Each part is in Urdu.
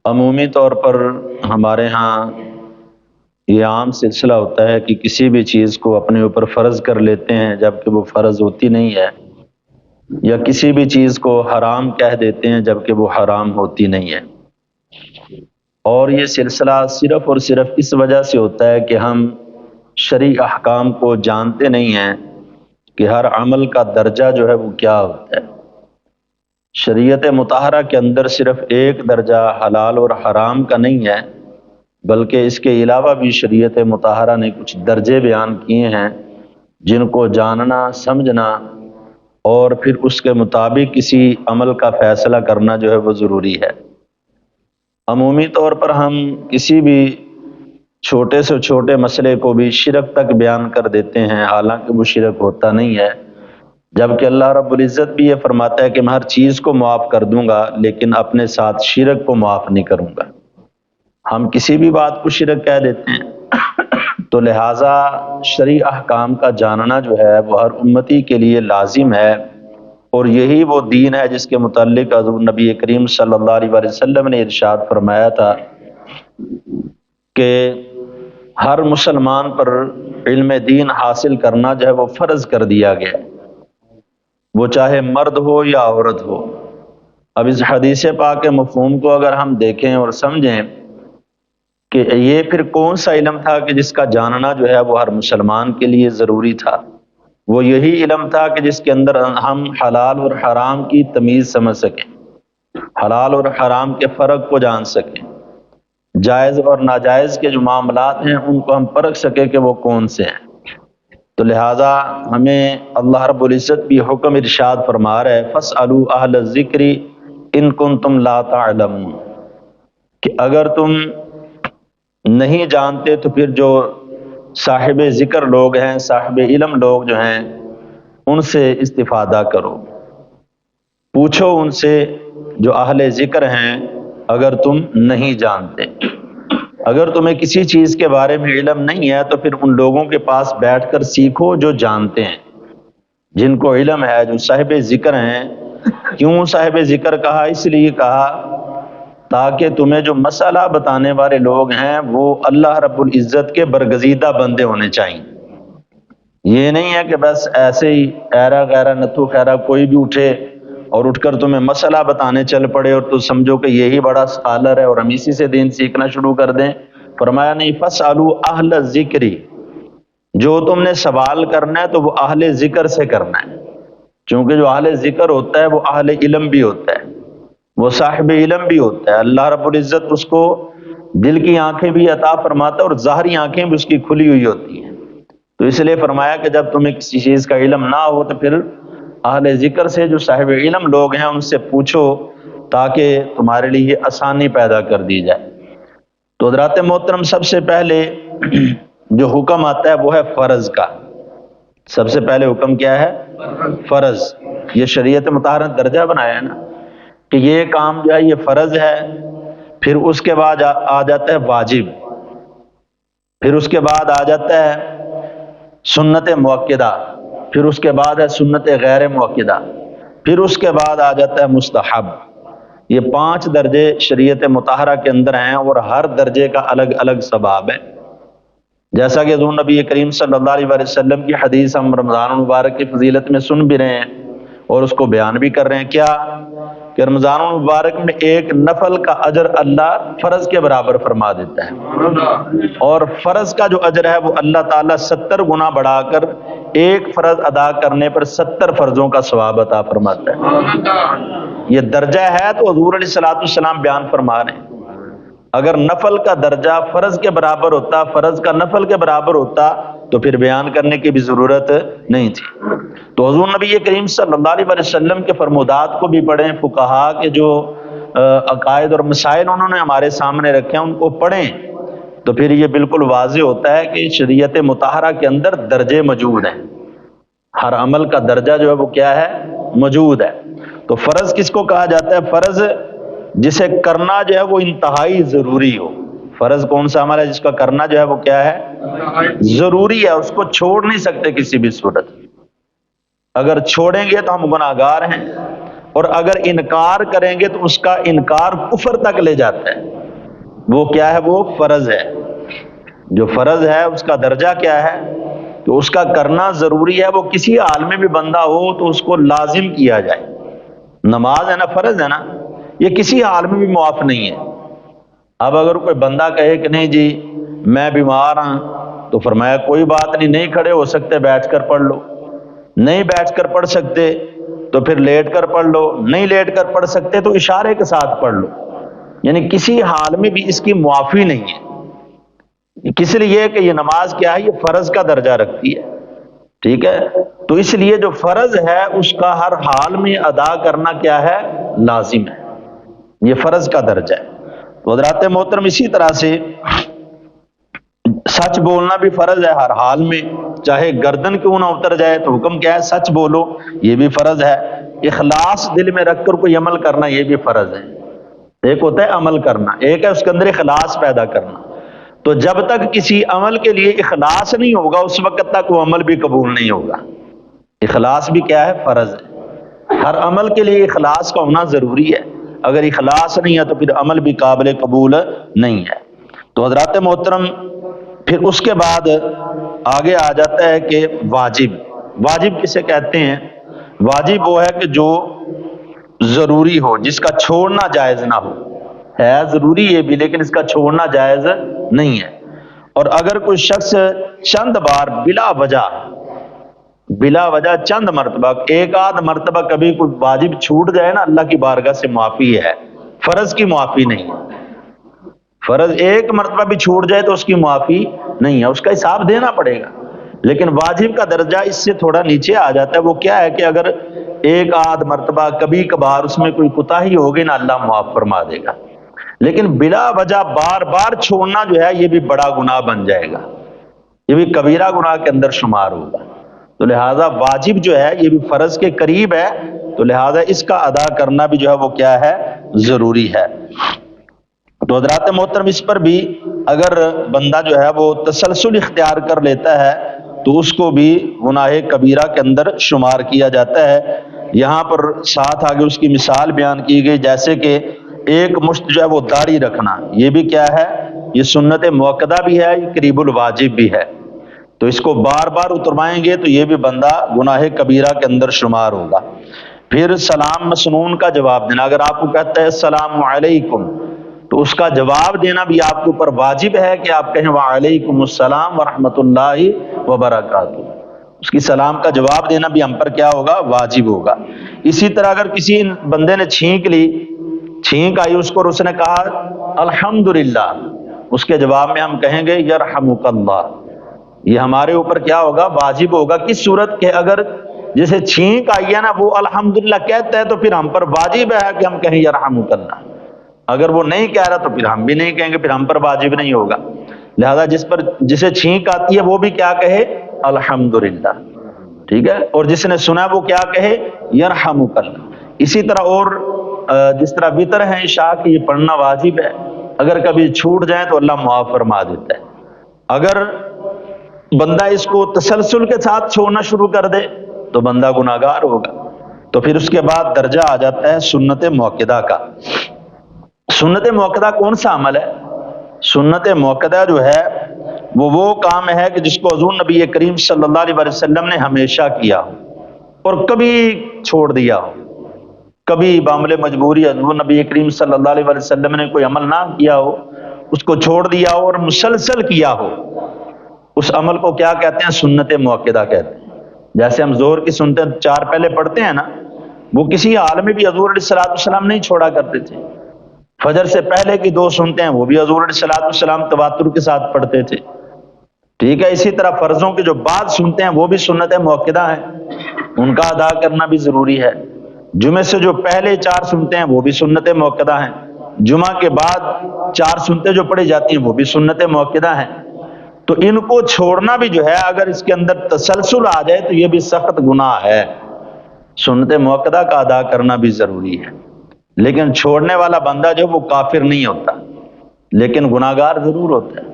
عمومی طور پر ہمارے ہاں یہ عام سلسلہ ہوتا ہے کہ کسی بھی چیز کو اپنے اوپر فرض کر لیتے ہیں جبکہ وہ فرض ہوتی نہیں ہے، یا کسی بھی چیز کو حرام کہہ دیتے ہیں جبکہ وہ حرام ہوتی نہیں ہے۔ اور یہ سلسلہ صرف اور صرف اس وجہ سے ہوتا ہے کہ ہم شرعی احکام کو جانتے نہیں ہیں کہ ہر عمل کا درجہ جو ہے وہ کیا ہوتا ہے۔ شریعت مطہرہ کے اندر صرف ایک درجہ حلال اور حرام کا نہیں ہے، بلکہ اس کے علاوہ بھی شریعت مطہرہ نے کچھ درجے بیان کیے ہیں جن کو جاننا، سمجھنا اور پھر اس کے مطابق کسی عمل کا فیصلہ کرنا جو ہے وہ ضروری ہے۔ عمومی طور پر ہم کسی بھی چھوٹے سے چھوٹے مسئلے کو بھی شرک تک بیان کر دیتے ہیں، حالانکہ وہ شرک ہوتا نہیں ہے، جبکہ اللہ رب العزت بھی یہ فرماتا ہے کہ میں ہر چیز کو معاف کر دوں گا لیکن اپنے ساتھ شرک کو معاف نہیں کروں گا۔ ہم کسی بھی بات کو شرک کہہ دیتے ہیں، تو لہٰذا شرعی احکام کا جاننا جو ہے وہ ہر امتی کے لیے لازم ہے، اور یہی وہ دین ہے جس کے متعلق حضور نبی کریم صلی اللہ علیہ وسلم نے ارشاد فرمایا تھا کہ ہر مسلمان پر علم دین حاصل کرنا جو ہے وہ فرض کر دیا گیا، وہ چاہے مرد ہو یا عورت ہو۔ اب اس حدیث پاک کے مفہوم کو اگر ہم دیکھیں اور سمجھیں کہ یہ پھر کون سا علم تھا کہ جس کا جاننا جو ہے وہ ہر مسلمان کے لیے ضروری تھا، وہ یہی علم تھا کہ جس کے اندر ہم حلال اور حرام کی تمیز سمجھ سکیں، حلال اور حرام کے فرق کو جان سکیں، جائز اور ناجائز کے جو معاملات ہیں ان کو ہم پرکھ سکیں کہ وہ کون سے ہیں۔ تو لہٰذا ہمیں اللہ رب العزت بھی حکم ارشاد فرما رہا ہے فَاسْأَلُوا أَهْلَ الذِّكْرِ إِن كُنتُمْ لَا تَعْلَمُونَ، کہ اگر تم نہیں جانتے تو پھر جو صاحب ذکر لوگ ہیں، صاحب علم لوگ جو ہیں، ان سے استفادہ کرو، پوچھو ان سے جو اہل ذکر ہیں اگر تم نہیں جانتے۔ اگر تمہیں کسی چیز کے بارے میں علم نہیں ہے تو پھر ان لوگوں کے پاس بیٹھ کر سیکھو جو جانتے ہیں، جن کو علم ہے، جو صاحب ذکر ہیں۔ کیوں صاحب ذکر کہا؟ اس لیے کہا تاکہ تمہیں جو مسئلہ بتانے والے لوگ ہیں وہ اللہ رب العزت کے برگزیدہ بندے ہونے چاہیے۔ یہ نہیں ہے کہ بس ایسے ہی ایرا غیرا نتھو خیرا کوئی بھی اٹھے اور اٹھ کر تمہیں مسئلہ بتانے چل پڑے اور تو سمجھو کہ یہی بڑا اسکالر ہے اور ہم اسی سے دین سیکھنا شروع کر دیں۔ فرمایا نہیں، فَاسْأَلُوا أَهْلَ الذِّكْرِ، جو تم نے سوال کرنا ہے تو وہ اہل ذکر سے کرنا ہے، چونکہ جو اہل ذکر ہوتا ہے وہ اہل علم بھی ہوتا ہے، وہ صاحب علم بھی ہوتا ہے۔ اللہ رب العزت اس کو دل کی آنکھیں بھی عطا فرماتا ہے اور ظاہری آنکھیں بھی اس کی کھلی ہوئی ہوتی ہیں۔ تو اس لیے فرمایا کہ جب تمہیں کسی چیز کا علم نہ ہو تو پھر اہل ذکر سے، جو صاحب علم لوگ ہیں، ان سے پوچھو تاکہ تمہارے لیے آسانی پیدا کر دی جائے۔ تو حضرات محترم، سب سے پہلے جو حکم آتا ہے وہ ہے فرض کا۔ سب سے پہلے حکم کیا ہے؟ فرض۔ یہ شریعت مطہرہ نے درجہ بنایا ہے نا کہ یہ کام جو ہے یہ فرض ہے، پھر اس کے بعد آ جاتا ہے واجب، پھر اس کے بعد آ جاتا ہے سنت مؤکدہ، پھر اس کے بعد ہے سنت غیر مؤکدہ، پھر اس کے بعد آ جاتا ہے مستحب۔ یہ 5 درجے شریعت مطہرہ کے اندر ہیں اور ہر درجے کا الگ الگ ثواب ہے۔ جیسا کہ حضور نبی کریم صلی اللہ علیہ وسلم کی حدیث ہم رمضان المبارک کی فضیلت میں سن بھی رہے ہیں اور اس کو بیان بھی کر رہے ہیں، کیا کہ رمضان المبارک میں ایک نفل کا اجر اللہ فرض کے برابر فرما دیتا ہے، اور فرض کا جو اجر ہے وہ اللہ تعالیٰ 70 گنا بڑھا کر ایک فرض ادا کرنے پر 70 فرضوں کا ثواب عطا فرماتا ہے۔ یہ درجہ ہے تو حضور علیہ الصلوۃ والسلام بیان فرما رہے ہیں۔ اگر نفل کا درجہ فرض کے برابر ہوتا، فرض کا نفل کے برابر ہوتا تو پھر بیان کرنے کی بھی ضرورت نہیں تھی۔ تو حضور نبی کریم صلی اللہ علیہ وسلم کے فرمودات کو بھی پڑھیں، فقہا کے جو عقائد اور مسائل انہوں نے ہمارے سامنے رکھے ہیں ان کو پڑھیں، تو پھر یہ بالکل واضح ہوتا ہے کہ شریعت مطہرہ کے اندر درجے موجود ہیں، ہر عمل کا درجہ جو ہے وہ کیا ہے؟ موجود ہے۔ تو فرض کس کو کہا جاتا ہے؟ فرض جسے کرنا جو ہے وہ انتہائی ضروری ہو۔ فرض کون سا عمل ہے جس کا کرنا جو ہے وہ کیا ہے؟ ضروری ہے، اس کو چھوڑ نہیں سکتے کسی بھی صورت۔ اگر چھوڑیں گے تو ہم گناہگار ہیں، اور اگر انکار کریں گے تو اس کا انکار کفر تک لے جاتا ہے۔ وہ کیا ہے؟ وہ فرض ہے. جو فرض ہے اس کا درجہ کیا ہے؟ تو اس کا کرنا ضروری ہے. وہ کسی حال میں بھی بندہ ہو تو اس کو لازم کیا جائے. نماز ہے نا، فرض ہے نا، یہ کسی حال میں بھی معاف نہیں ہے. اب اگر کوئی بندہ کہے کہ نہیں جی میں بیمار ہوں، تو فرمایا کوئی بات نہیں، نہیں کھڑے ہو سکتے بیٹھ کر پڑھ لو. نہیں بیٹھ کر پڑھ سکتے تو پھر لیٹ کر پڑھ لو. نہیں لیٹ کر پڑھ سکتے تو اشارے کے ساتھ پڑھ لو. یعنی کسی حال میں بھی اس کی معافی نہیں ہے. کس لیے کہ یہ نماز کیا ہے؟ یہ فرض کا درجہ رکھتی ہے. ٹھیک ہے، تو اس لیے جو فرض ہے اس کا ہر حال میں ادا کرنا کیا ہے؟ لازم ہے. یہ فرض کا درجہ ہے. تو حضرات محترم اسی طرح سے سچ بولنا بھی فرض ہے ہر حال میں، چاہے گردن کیوں نہ اتر جائے تو حکم کیا ہے؟ سچ بولو. یہ بھی فرض ہے. اخلاص دل میں رکھ کر کوئی عمل کرنا یہ بھی فرض ہے. ایک ہوتا ہے عمل کرنا، ایک ہے اس کے اندر اخلاص پیدا کرنا. تو جب تک کسی عمل کے لیے اخلاص نہیں ہوگا اس وقت تک وہ عمل بھی قبول نہیں ہوگا. اخلاص بھی کیا ہے؟ فرض ہے. ہر عمل کے لیے اخلاص کا ہونا ضروری ہے. اگر اخلاص نہیں ہے تو پھر عمل بھی قابل قبول نہیں ہے. تو حضرات محترم پھر اس کے بعد آگے آ جاتا ہے کہ واجب. واجب کسے کہتے ہیں؟ واجب وہ ہے کہ جو ضروری ہو، جس کا چھوڑنا جائز نہ ہو. ہے ضروری یہ بھی لیکن اس کا چھوڑنا جائز نہیں ہے. اور اگر کوئی شخص چند بار بلا وجہ چند مرتبہ، ایک آدھ مرتبہ کبھی کوئی واجب چھوٹ جائے نا، اللہ کی بارگاہ سے معافی ہے، فرض کی معافی نہیں ہے. فرض ایک مرتبہ بھی چھوٹ جائے تو اس کی معافی نہیں ہے، اس کا حساب دینا پڑے گا. لیکن واجب کا درجہ اس سے تھوڑا نیچے آ جاتا ہے. وہ کیا ہے کہ اگر ایک آدھ مرتبہ کبھی کبھار اس میں کوئی کوتاہی ہوگی نا، اللہ معاف فرما دے گا. لیکن بلا وجہ بار بار چھوڑنا جو ہے یہ بھی بڑا گناہ بن جائے گا، یہ بھی کبیرہ گناہ کے اندر شمار ہوگا. تو لہذا واجب جو ہے یہ بھی فرض کے قریب ہے، تو لہذا اس کا ادا کرنا بھی جو ہے وہ کیا ہے؟ ضروری ہے. تو حضرات محترم اس پر بھی اگر بندہ جو ہے وہ تسلسل اختیار کر لیتا ہے تو اس کو بھی گناہ کبیرہ کے اندر شمار کیا جاتا ہے. یہاں پر ساتھ آگے اس کی مثال بیان کی گئی، جیسے کہ ایک مشت جو ہے وہ داڑھی رکھنا، یہ بھی کیا ہے؟ یہ سنت موقدہ بھی ہے، یہ قریب الواجب بھی ہے. تو اس کو بار بار اتروائیں گے تو یہ بھی بندہ گناہ کبیرہ کے اندر شمار ہوگا. پھر سلام مسنون کا جواب دینا، اگر آپ کو کہتا ہے السلام علیکم تو اس کا جواب دینا بھی آپ کے اوپر واجب ہے کہ آپ کہیں وعلیکم السلام ورحمۃ اللہ وبرکاتہ. اس کی سلام کا جواب دینا بھی ہم پر کیا ہوگا؟ واجب ہوگا. اسی طرح اگر کسی بندے نے چھینک لی، چھینک آئی اس کو اور اس نے کہا الحمدللہ، اس کے جواب میں ہم کہیں گے یرحمک اللہ. یہ ہمارے اوپر کیا ہوگا؟ واجب ہوگا. کس صورت کے؟ اگر جسے چھینک آئی ہے نا وہ الحمدللہ کہتا ہے تو پھر ہم پر واجب ہے کہ ہم کہیں یرحمک اللہ. اگر وہ نہیں کہہ رہا تو پھر ہم بھی نہیں کہیں گے، پھر ہم پر واجب نہیں ہوگا. لہذا جسے چھینک آتی ہے وہ بھی کیا کہے؟ الحمدللہ. ٹھیک ہے، اور جس نے سنا وہ کیا کہے؟ یرحمک اللہ. اسی طرح اور جس طرح وتر ہے عشاء کی، یہ پڑھنا واجب ہے. اگر کبھی چھوٹ جائے تو اللہ معاف فرما دیتا ہے. اگر بندہ اس کو تسلسل کے ساتھ چھوڑنا شروع کر دے تو بندہ گناہگار ہوگا. تو پھر اس کے بعد درجہ آ جاتا ہے سنت موقدہ کا. سنت موقدہ کون سا عمل ہے؟ سنت موقدہ جو ہے وہ کام ہے کہ جس کو حضور نبی کریم صلی اللہ علیہ وسلم نے ہمیشہ کیا ہو اور کبھی چھوڑ دیا ہو. کبھی بعمل مجبوری حضور نبی کریم صلی اللہ علیہ وسلم نے کوئی عمل نہ کیا ہو، اس کو چھوڑ دیا ہو اور مسلسل کیا ہو، اس عمل کو کیا کہتے ہیں؟ سنت موقدہ کہتے ہیں. جیسے ہم ظہر کی سنتیں 4 پہلے پڑھتے ہیں نا، وہ کسی حال میں بھی حضور علیہ السلام نہیں چھوڑا کرتے تھے. فجر سے پہلے کی 2 سنتیں ہیں وہ بھی حضور علیہ السلام تواتر کے ساتھ پڑھتے تھے. ٹھیک ہے، اسی طرح فرضوں کی جو بعد سنتے ہیں وہ بھی سنت موقدہ ہیں، ان کا ادا کرنا بھی ضروری ہے. جمعے سے جو پہلے 4 سنتے ہیں وہ بھی سنت موقدہ ہیں. جمعہ کے بعد 4 سنتیں جو پڑھی جاتی ہیں وہ بھی سنت موقدہ ہیں. تو ان کو چھوڑنا بھی جو ہے اگر اس کے اندر تسلسل آ جائے تو یہ بھی سخت گناہ ہے. سنت موقدہ کا ادا کرنا بھی ضروری ہے. لیکن چھوڑنے والا بندہ جو وہ کافر نہیں ہوتا لیکن گناہگار ضرور ہوتا ہے.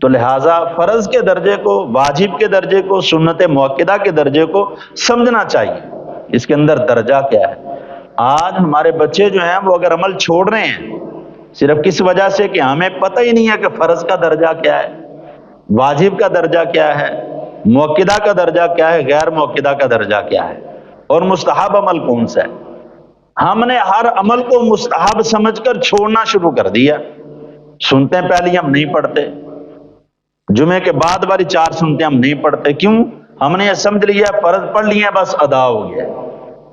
تو لہٰذا فرض کے درجے کو، واجب کے درجے کو، سنت موقدہ کے درجے کو سمجھنا چاہیے. اس کے اندر درجہ کیا ہے؟ آج ہمارے بچے جو ہیں وہ اگر عمل چھوڑ رہے ہیں، صرف کس وجہ سے کہ ہمیں پتہ ہی نہیں ہے کہ فرض کا درجہ کیا ہے، واجب کا درجہ کیا ہے، موقدہ کا درجہ کیا ہے، غیر موقدہ کا درجہ کیا ہے، اور مستحب عمل کون سا ہے۔ ہم نے ہر عمل کو مستحب سمجھ کر چھوڑنا شروع کر دیا۔ سنتیں پہلی ہم نہیں پڑھتے، جمعے کے بعد والی 4 سنتیں ہم نہیں پڑھتے، کیوں؟ ہم نے یہ سمجھ لیا فرض پڑھ لیے بس ادا ہو گیا،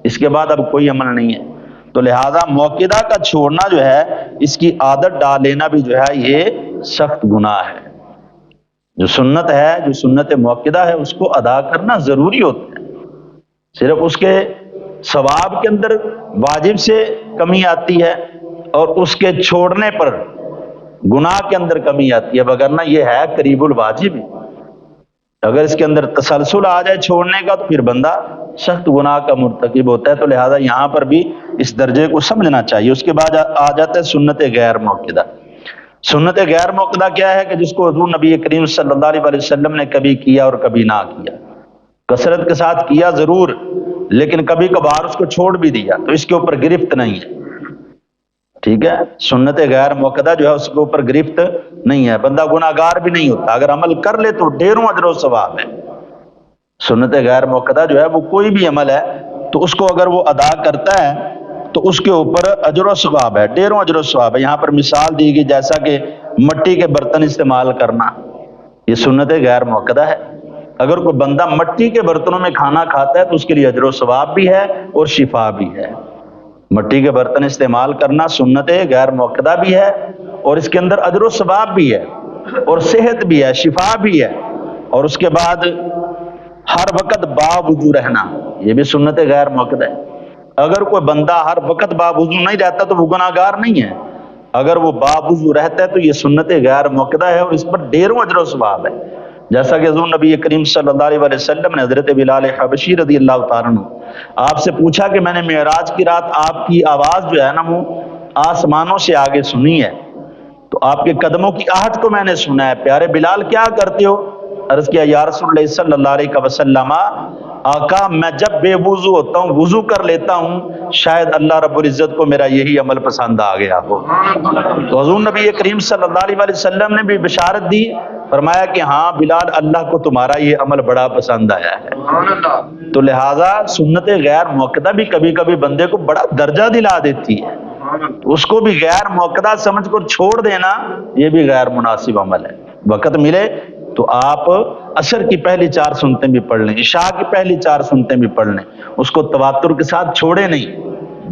اس کے بعد اب کوئی عمل نہیں ہے۔ تو لہذا موقدہ کا چھوڑنا جو ہے، اس کی عادت ڈال لینا بھی جو ہے یہ سخت گناہ ہے۔ جو سنت ہے، جو سنت موقدہ ہے، اس کو ادا کرنا ضروری ہوتا ہے۔ صرف اس کے ثواب کے اندر واجب سے کمی آتی ہے اور اس کے چھوڑنے پر گناہ کے اندر کمی آتی ہے، وگرنہ یہ ہے قریب الواجب۔ اگر اس کے اندر تسلسل آ جائے چھوڑنے کا تو پھر بندہ سخت گناہ کا مرتکب ہوتا ہے۔ تو لہذا یہاں پر بھی اس درجے کو سمجھنا چاہیے۔ اس کے بعد آ جاتا ہے سنت غیر موقدہ۔ سنت غیر موقدہ کیا ہے کہ جس کو حضور نبی کریم صلی اللہ علیہ وسلم نے کبھی کیا اور کبھی نہ کیا، کثرت کے ساتھ کیا ضرور، لیکن کبھی کبھار اس کو چھوڑ بھی دیا، تو اس کے اوپر گرفت نہیں ہے۔ ٹھیک ہے، سنت غیر موقدہ جو ہے اس کے اوپر گرفت نہیں ہے، بندہ گناہگار بھی نہیں ہوتا، اگر عمل کر لے تو ڈھیروں اجر و ثواب ہے۔ سنت غیر موقدہ جو ہے وہ کوئی بھی عمل ہے تو اس کو اگر وہ ادا کرتا ہے تو اس کے اوپر اجر و ثواب ہے، ڈھیروں اجر و ثواب ہے۔ یہاں پر مثال دی گئی جیسا کہ مٹی کے برتن استعمال کرنا، یہ سنت غیر موقدہ ہے۔ اگر کوئی بندہ مٹی کے برتنوں میں کھانا کھاتا ہے تو اس کے لیے اجر و ثواب بھی ہے اور شفا بھی ہے۔ مٹی کے برتن استعمال کرنا سنت غیر موقدہ بھی ہے اور اس کے اندر اجر و ثواب بھی ہے اور صحت بھی ہے، شفا بھی ہے۔ اور اس کے بعد ہر وقت باوضو رہنا، یہ بھی سنت غیر موقدہ ہے۔ اگر کوئی بندہ ہر وقت باوضو نہیں رہتا تو وہ گناہگار نہیں ہے، اگر وہ باوضو رہتا ہے تو یہ سنت غیر موقدہ ہے اور اس پر ڈھیروں اجر و ثواب ہے۔ جیسا کہ حضور نبی کریم صلی اللہ علیہ وسلم نے حضرت بلال حبشی رضی اللہ تعالیٰ عنہ آپ سے پوچھا کہ میں نے معراج کی رات آپ کی آواز جو ہے نا وہ آسمانوں سے آگے سنی ہے، تو آپ کے قدموں کی آہٹ کو میں نے سنا ہے، پیارے بلال کیا کرتے ہو؟ عرض کیا یا رسول اللہ صلی اللہ علیہ وسلم، آقا میں جب بے وضو ہوتا ہوں وضو کر لیتا ہوں، شاید اللہ رب العزت کو میرا یہی عمل پسند آ گیا ہو۔ تو حضور نبی کریم صلی اللہ علیہ وسلم نے بھی بشارت دی، فرمایا کہ ہاں بلال، اللہ کو تمہارا یہ عمل بڑا پسند آیا ہے۔ تو لہٰذا سنت غیر موقدہ بھی کبھی کبھی بندے کو بڑا درجہ دلا دیتی ہے، اس کو بھی غیر موقدہ سمجھ کر چھوڑ دینا یہ بھی غیر مناسب عمل ہے۔ وقت ملے تو آپ عصر کی پہلی 4 سنتیں بھی پڑھ لیں، عشاء کی پہلی 4 سنتیں بھی پڑھ لیں، اس کو تواتر کے ساتھ چھوڑیں نہیں،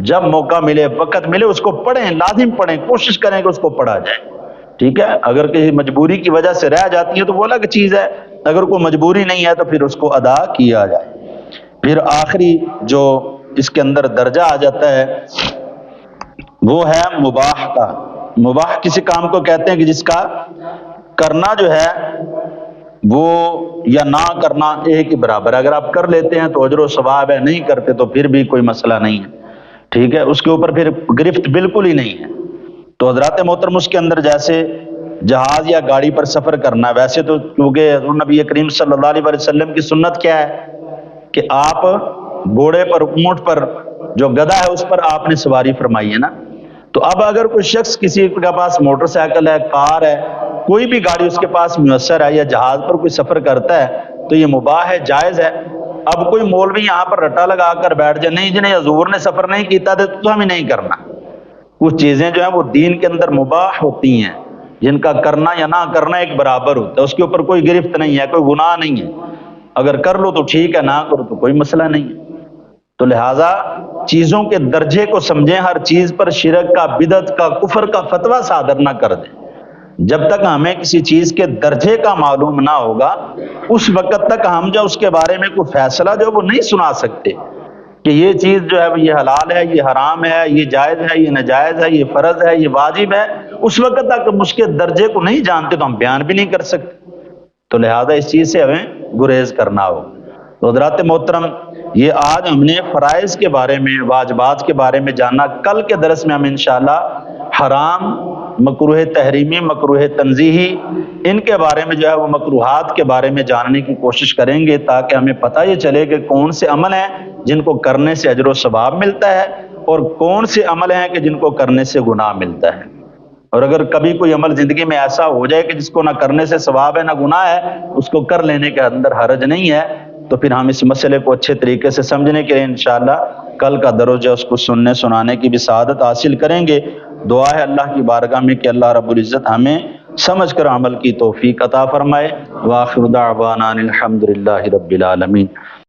جب موقع ملے وقت ملے اس کو پڑھیں، لازم پڑھیں، کوشش کریں کہ اس کو پڑھا جائے۔ ٹھیک ہے، اگر کسی مجبوری کی وجہ سے رہ جاتی ہے تو وہ الگ چیز ہے، اگر کوئی مجبوری نہیں ہے تو پھر اس کو ادا کیا جائے۔ پھر آخری جو اس کے اندر درجہ آ جاتا ہے وہ ہے مباح کا۔ مباح کسی کام کو کہتے ہیں کہ جس کا کرنا جو ہے وہ یا نہ کرنا ایک ہی برابر ہے، اگر آپ کر لیتے ہیں تو اجر و ثواب ہے، نہیں کرتے تو پھر بھی کوئی مسئلہ نہیں ہے۔ ٹھیک ہے، اس کے اوپر پھر گرفت بالکل ہی نہیں ہے۔ تو حضرات محترم اس کے اندر جیسے جہاز یا گاڑی پر سفر کرنا، ویسے تو کیونکہ حضور نبی کریم صلی اللہ علیہ وسلم کی سنت کیا ہے کہ آپ گھوڑے پر، اونٹ پر، جو گدھا ہے اس پر آپ نے سواری فرمائی ہے نا۔ تو اب اگر کوئی شخص کسی کے پاس موٹر سائیکل ہے، کار ہے، کوئی بھی گاڑی اس کے پاس میسر ہے، یا جہاز پر کوئی سفر کرتا ہے تو یہ مباح ہے، جائز ہے۔ اب کوئی مولوی یہاں پر رٹا لگا کر بیٹھ جائے، نہیں جنہیں حضور نے سفر نہیں کیتا تھا تو ہمیں نہیں کرنا۔ کچھ چیزیں جو ہیں وہ دین کے اندر مباح ہوتی ہیں، جن کا کرنا یا نہ کرنا ایک برابر ہوتا ہے، اس کے اوپر کوئی گرفت نہیں ہے، کوئی گناہ نہیں ہے، اگر کر لو تو ٹھیک ہے، نہ کرو تو کوئی مسئلہ نہیں ہے۔ تو لہٰذا چیزوں کے درجے کو سمجھیں، ہر چیز پر شرک کا، بدعت کا، کفر کا فتویٰ صادر نہ کر دیں۔ جب تک ہمیں کسی چیز کے درجے کا معلوم نہ ہوگا اس وقت تک ہم جو اس کے بارے میں کوئی فیصلہ جو وہ نہیں سنا سکتے کہ یہ چیز جو ہے یہ حلال ہے، یہ حرام ہے، یہ جائز ہے، یہ ناجائز ہے، یہ فرض ہے، یہ واجب ہے، اس وقت تک ہم اس کے درجے کو نہیں جانتے تو ہم بیان بھی نہیں کر سکتے۔ تو لہذا اس چیز سے ہمیں گریز کرنا ہو۔ تو حضرات محترم، یہ آج ہم نے فرائض کے بارے میں، واجبات کے بارے میں جانا۔ کل کے درس میں ہم انشاءاللہ حرام، مکروہ تحریمی، مکروہ تنزیہی، ان کے بارے میں جو ہے وہ مکروہات کے بارے میں جاننے کی کوشش کریں گے، تاکہ ہمیں پتہ یہ چلے کہ کون سے عمل ہیں جن کو کرنے سے اجر و ثواب ملتا ہے اور کون سے عمل ہیں کہ جن کو کرنے سے گناہ ملتا ہے۔ اور اگر کبھی کوئی عمل زندگی میں ایسا ہو جائے کہ جس کو نہ کرنے سے ثواب ہے نہ گناہ ہے، اس کو کر لینے کے اندر حرج نہیں ہے، تو پھر ہم اس مسئلے کو اچھے طریقے سے سمجھنے کے لیے انشاءاللہ کل کا درس اس کو سننے سنانے کی بھی سعادت حاصل کریں گے۔ دعا ہے اللہ کی بارگاہ میں کہ اللہ رب العزت ہمیں سمجھ کر عمل کی توفیق عطا فرمائے۔ وآخر دعوانا الحمدللہ رب العالمین۔